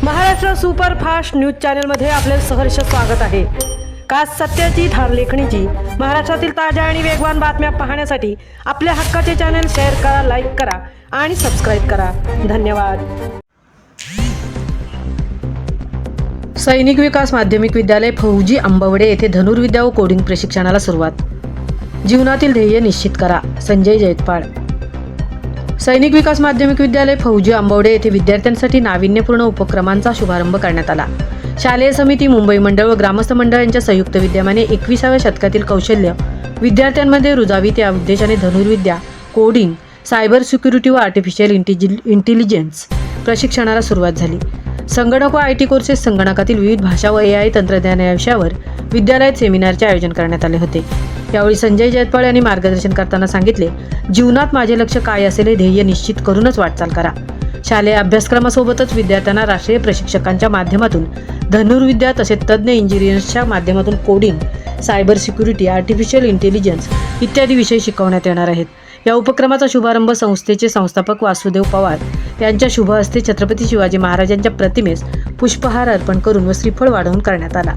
Maharashtra superfast news चॅनलमध्ये आपले सहर्ष स्वागत आहे। खास सत्याची धार लेखणीची महाराष्ट्रातील ताज्या आणि वेगवान बातम्या पाहण्यासाठी आपल्या हक्काचे चॅनल शेअर करा, लाईक करा आणि सबस्क्राईब करा। धन्यवाद। सैनिक विकास माध्यमिक विद्यालय फौजी आंबवडे येथे धनुर्विद्या व कोडिंग प्रशिक्षणाला सुरुवात। जीवनातील ध्येय निश्चित करा। संजय जैतपाळ। सैनिक विकास माध्यमिक विद्यालय फौजी आंबवडे येथे विद्यार्थ्यांसाठी नाविन्यपूर्ण उपक्रमांचा शुभारंभ करण्यात आला। शालेय समिती, मुंबई मंडळ व ग्रामस्थ मंडळ यांच्या संयुक्त विद्यमाने 21व्या शतकातील कौशल्य विद्यार्थ्यांमध्ये रुजावी त्या उद्देशाने धनुर्विद्या, कोडिंग, सायबर सिक्युरिटी व आर्टिफिशियल इंटेलिजन्स प्रशिक्षणाला सुरुवात झाली। संगणक व IT कोर्सेस, संगणकातील विविध भाषा व AI तंत्रज्ञान या विषयावर विद्यालयात सेमिनारचे आयोजन करण्यात आले होते। यावेळी संजय जैतपाळ यांनी मार्गदर्शन करताना सांगितले, जीवनात माझे लक्ष्य काय असेल हे ध्येय निश्चित करूनच वाटचाल करा। शालेय अभ्यासक्रमासोबतच विद्यार्थ्यांना राष्ट्रीय प्रशिक्षकांच्या माध्यमातून धनुर्विद्या तसेच तज्ज्ञ इंजिनियर्सच्या माध्यमातून coding, cyber security, artificial intelligence इत्यादी विषय शिकवण्यात येणार आहेत। या उपक्रमाचा शुभारंभ संस्थेचे संस्थापक वासुदेव पवार यांच्या शुभ हस्ते छत्रपती शिवाजी महाराजांच्या प्रतिमेस पुष्पहार अर्पण करून व श्रीफळ वाढवून करण्यात आला।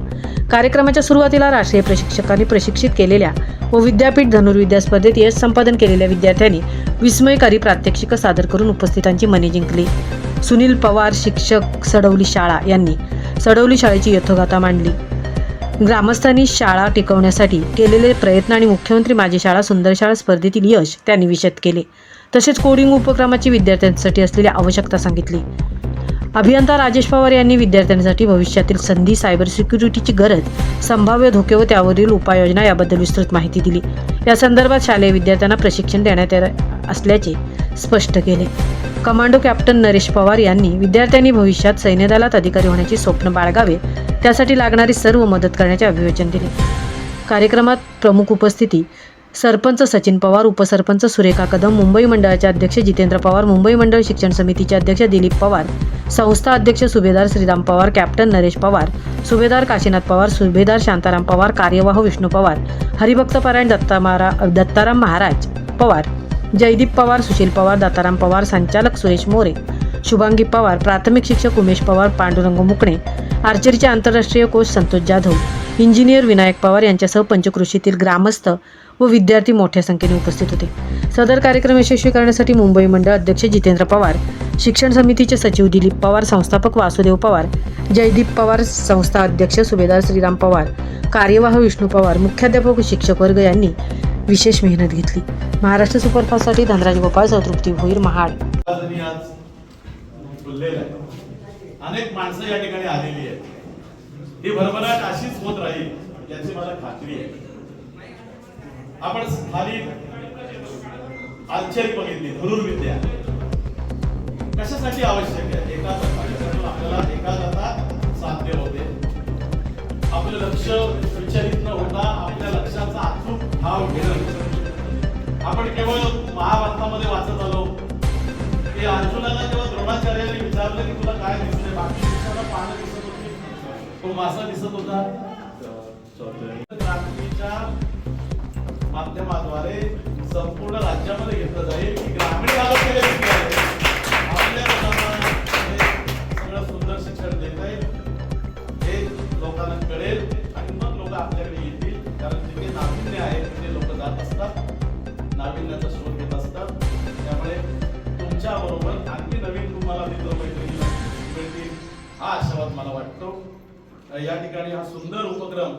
कार्यक्रमाच्या सुरुवातीला राष्ट्रीय प्रशिक्षकांनी प्रशिक्षित केलेल्या व विद्यापीठ धनुर्विद्या स्पर्धेत यश संपादन केलेल्या विद्यार्थ्यांनी विस्मयकारी प्रात्यक्षिक सादर करून उपस्थितांची मने जिंकली। सुनील पवार, शिक्षक, सडवली शाळा यांनी सडवली शाळेची यथोगाथा मांडली। ग्रामस्थांनी शाळा टिकवण्यासाठी केलेले प्रयत्न आणि मुख्यमंत्री माझी शाळा सुंदर शाळा स्पर्धेतील यश त्यांनी विशद केले। तसेच कोडिंग उपक्रमाची विद्यार्थ्यांसाठी असलेली आवश्यकता सांगितली। अभियंता राजेश पवार यांनी विद्यार्थ्यांसाठी भविष्यातील संधी, सायबर सिक्युरिटीची गरज, संभाव्य धोके व त्यावरील उपाययोजना याबद्दल विस्तृत माहिती दिली। या संदर्भात शालेय विद्यार्थ्यांना प्रशिक्षण देण्यात येणार असल्याचे स्पष्ट केले। कमांडो कॅप्टन नरेश पवार यांनी विद्यार्थ्यांनी भविष्यात सैन्यदलात अधिकारी होण्याचे स्वप्न बाळगावे, त्यासाठी लागणारी सर्व मदत करण्याचे अभिवचन दिले। कार्यक्रमात प्रमुख उपस्थिती सरपंच सचिन पवार, उपसरपंच सुरेखा कदम, मुंबई मंडळाचे अध्यक्ष जितेंद्र पवार, मुंबई मंडळ शिक्षण समितीचे अध्यक्ष दिलीप पवार, संस्था अध्यक्ष सुभेदार श्रीराम पवार, कॅप्टन नरेश पवार, सुभेदार काशीनाथ पवार, सुभेदार शांताराम पवार, कार्यवाह विष्णू पवार, हरिभक्त पारायण दत्ताराम महाराज पवार, जयदीप पवार, सुशील पवार, दत्ताराम पवार, संचालक सुरेश मोरे, शुभांगी पवार, प्राथमिक शिक्षक उमेश पवार, पांडुरंग मुकणे, आर्चरीचे आंतरराष्ट्रीय कोच संतोष जाधव, इंजिनियर विनायक पवार यांच्यासह पंचकृषीतील ग्रामस्थ व विद्यार्थी मोठ्या संख्येने उपस्थित होते। सदर कार्यक्रम यशस्वी करण्यासाठी मुंबई मंडळ अध्यक्ष जितेंद्र पवार, शिक्षण समितीचे सचिव दिलीप पवार, संस्थापक वासुदेव पवार, जयदीप पवार, संस्था अध्यक्ष सुभेदार श्रीराम पवार, कार्यवाह विष्णू पवार, मुख्याध्यापक व शिक्षक वर्ग यांनी विशेष मेहनत घेतली। महाराष्ट्र सुपरफास्टसाठी धनराज गोपाळ, तृप्ती भोईर, महाड। अनेक माणसं या ठिकाणी आलेली आहेत। ही भरभराट अशीच होत राहील याची मला खात्री आहे। आपण खाली आश्चर्य बघितली, धनुर्विद्या कशासाठी आवश्यक आहे? आपल्याला एकाग्रता साध्य होते, आपलं लक्ष विचलित न होता आपल्या लक्षाचा अचूक भाव घेणं। आपण केवळ महाभारतामध्ये वाचत आलो की अर्जुनाला जेव्हा द्रोणाचार्यांनी विचारलं की तुला काय दिसतंय, बाकी दिसताना पानं दिसत होती, तो मासा दिसत होता। क्रांतीच्या माध्यमाद्वारे संपूर्ण राज्यामध्ये घेतलं जाईल की ग्रामीण भागातील आपल्या लोकांना सगळं सुंदर शिक्षण देता येईल, हे लोकांना कळेल आणि मग लोक आपल्याकडे येतील। कारण जिथे नाविन्य आहे तिथे लोक जात असतात, नाविन्याचा शोध घेत असतात। त्यामुळे तुमच्या बरोबर आणखी नवीन तुम्हाला मित्रमैत्रिणी मिळतील हा आशावाद मला वाटतो। या ठिकाणी हा सुंदर उपक्रम